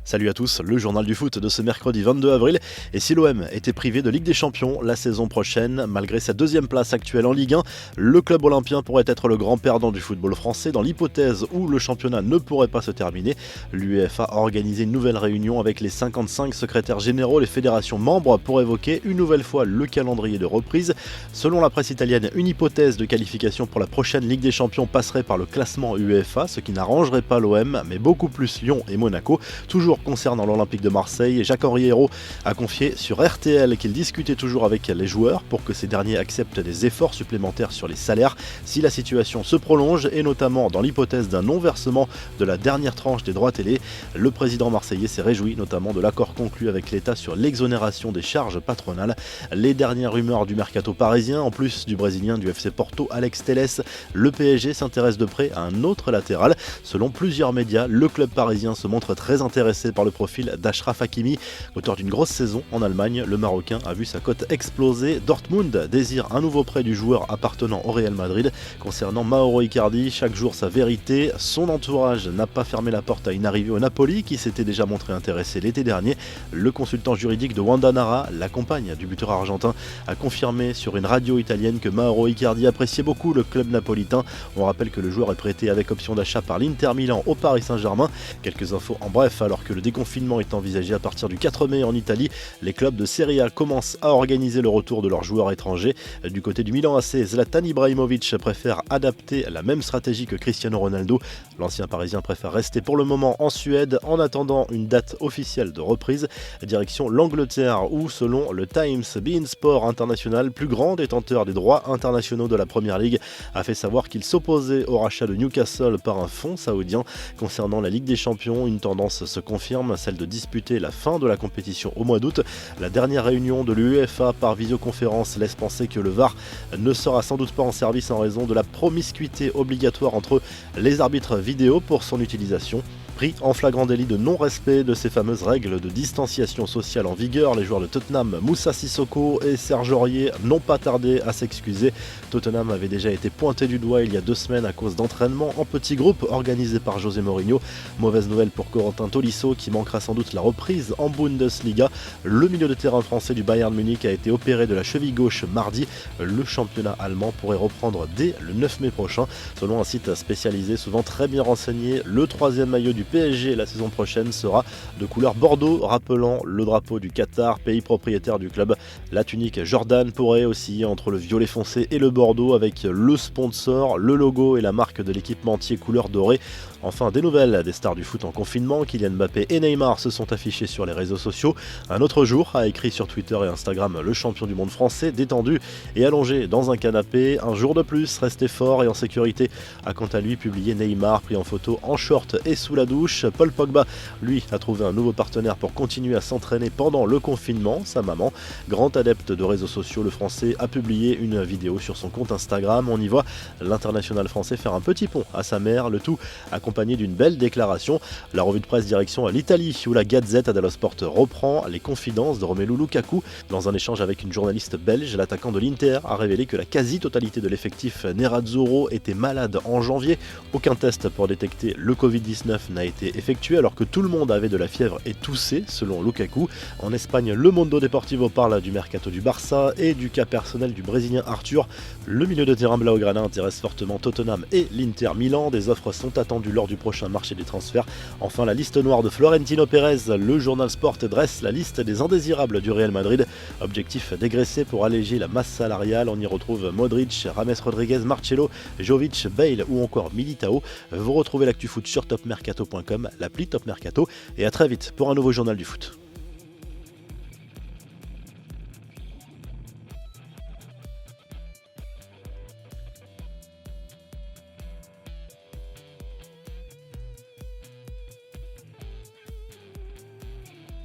Salut à tous, le journal du foot de ce mercredi 22 avril. Et si l'OM était privé de Ligue des Champions la saison prochaine, malgré sa deuxième place actuelle en Ligue 1, le club olympien pourrait être le grand perdant du football français dans l'hypothèse où le championnat ne pourrait pas se terminer. L'UEFA a organisé une nouvelle réunion avec les 55 secrétaires généraux, les fédérations membres, pour évoquer une nouvelle fois le calendrier de reprise. Selon la presse italienne, une hypothèse de qualification pour la prochaine Ligue des Champions passerait par le classement UEFA, ce qui n'arrangerait pas l'OM, mais beaucoup plus Lyon et Monaco. Toujours concernant l'Olympique de Marseille, Jacques-Henri Hérault a confié sur RTL qu'il discutait toujours avec les joueurs pour que ces derniers acceptent des efforts supplémentaires sur les salaires si la situation se prolonge, et notamment dans l'hypothèse d'un non-versement de la dernière tranche des droits télé. Le président marseillais s'est réjoui notamment de l'accord conclu avec l'État sur l'exonération des charges patronales. Les dernières rumeurs du mercato parisien, en plus du brésilien du FC Porto Alex Telles, le PSG s'intéresse de près à un autre latéral. Selon plusieurs médias, le club parisien se montre très intéressé par le profil d'Achraf Hakimi. Auteur d'une grosse saison en Allemagne, le Marocain a vu sa cote exploser. Dortmund désire un nouveau prêt du joueur appartenant au Real Madrid. Concernant Mauro Icardi, chaque jour sa vérité. Son entourage n'a pas fermé la porte à une arrivée au Napoli qui s'était déjà montré intéressé l'été dernier. Le consultant juridique de Wanda Nara, la compagne du buteur argentin, a confirmé sur une radio italienne que Mauro Icardi appréciait beaucoup le club napolitain. On rappelle que le joueur est prêté avec option d'achat par l'Inter Milan au Paris Saint-Germain. Quelques infos en bref, alors que le déconfinement est envisagé à partir du 4 mai en Italie, les clubs de Serie A commencent à organiser le retour de leurs joueurs étrangers. Du côté du Milan AC, Zlatan Ibrahimovic préfère adapter la même stratégie que Cristiano Ronaldo. L'ancien parisien préfère rester pour le moment en Suède en attendant une date officielle de reprise. Direction l'Angleterre où, selon le Times, beIN Sport International, plus grand détenteur des droits internationaux de la Première Ligue, a fait savoir qu'il s'opposait au rachat de Newcastle par un fonds saoudien. Concernant la Ligue des Champions, une tendance se confirme, celle de disputer la fin de la compétition au mois d'août. La dernière réunion de l'UEFA par visioconférence laisse penser que le VAR ne sera sans doute pas en service en raison de la promiscuité obligatoire entre les arbitres vidéo pour son utilisation. Pris en flagrant délit de non-respect de ces fameuses règles de distanciation sociale en vigueur, les joueurs de Tottenham, Moussa Sissoko et Serge Aurier, n'ont pas tardé à s'excuser. Tottenham avait déjà été pointé du doigt il y a 2 semaines à cause d'entraînements en petits groupes organisés par José Mourinho. Mauvaise nouvelle pour Corentin Tolisso qui manquera sans doute la reprise en Bundesliga. Le milieu de terrain français du Bayern Munich a été opéré de la cheville gauche mardi. Le championnat allemand pourrait reprendre dès le 9 mai prochain. Selon un site spécialisé souvent très bien renseigné, le 3e maillot du PSG la saison prochaine sera de couleur bordeaux, rappelant le drapeau du Qatar, pays propriétaire du club. La tunique Jordan pourrait osciller entre le violet foncé et le bordeaux avec le sponsor, le logo et la marque de l'équipementier couleur dorée. Enfin, des nouvelles des stars du foot en confinement. Kylian Mbappé et Neymar se sont affichés sur les réseaux sociaux. Un autre jour a écrit sur Twitter et Instagram le champion du monde français, détendu et allongé dans un canapé. Un jour de plus, resté fort et en sécurité, a quant à lui publié Neymar pris en photo en short et sous la douche. Paul Pogba, lui, a trouvé un nouveau partenaire pour continuer à s'entraîner pendant le confinement. Sa maman, grand adepte de réseaux sociaux, le français a publié une vidéo sur son compte Instagram. On y voit l'international français faire un petit pont à sa mère, le tout accompagné d'une belle déclaration. La revue de presse direction à l'Italie où la Gazette dello Sport reprend les confidences de Romelu Lukaku. Dans un échange avec une journaliste belge, l'attaquant de l'Inter a révélé que la quasi-totalité de l'effectif nerazzurro était malade en janvier. Aucun test pour détecter le Covid-19 n'a été effectué alors que tout le monde avait de la fièvre et toussait, selon Lukaku. En Espagne, le Mundo Deportivo parle du mercato du Barça et du cas personnel du Brésilien Arthur. Le milieu de terrain blaugrana intéresse fortement Tottenham et l'Inter Milan. Des offres sont attendues lors du prochain marché des transferts. Enfin, la liste noire de Florentino Pérez. Le journal Sport dresse la liste des indésirables du Real Madrid. Objectif dégraisser pour alléger la masse salariale. On y retrouve Modric, James Rodriguez, Marcelo, Jovic, Bale ou encore Militao. Vous retrouvez l'actu foot sur topmercato.com, l'appli Top Mercato, et à très vite pour un nouveau journal du foot.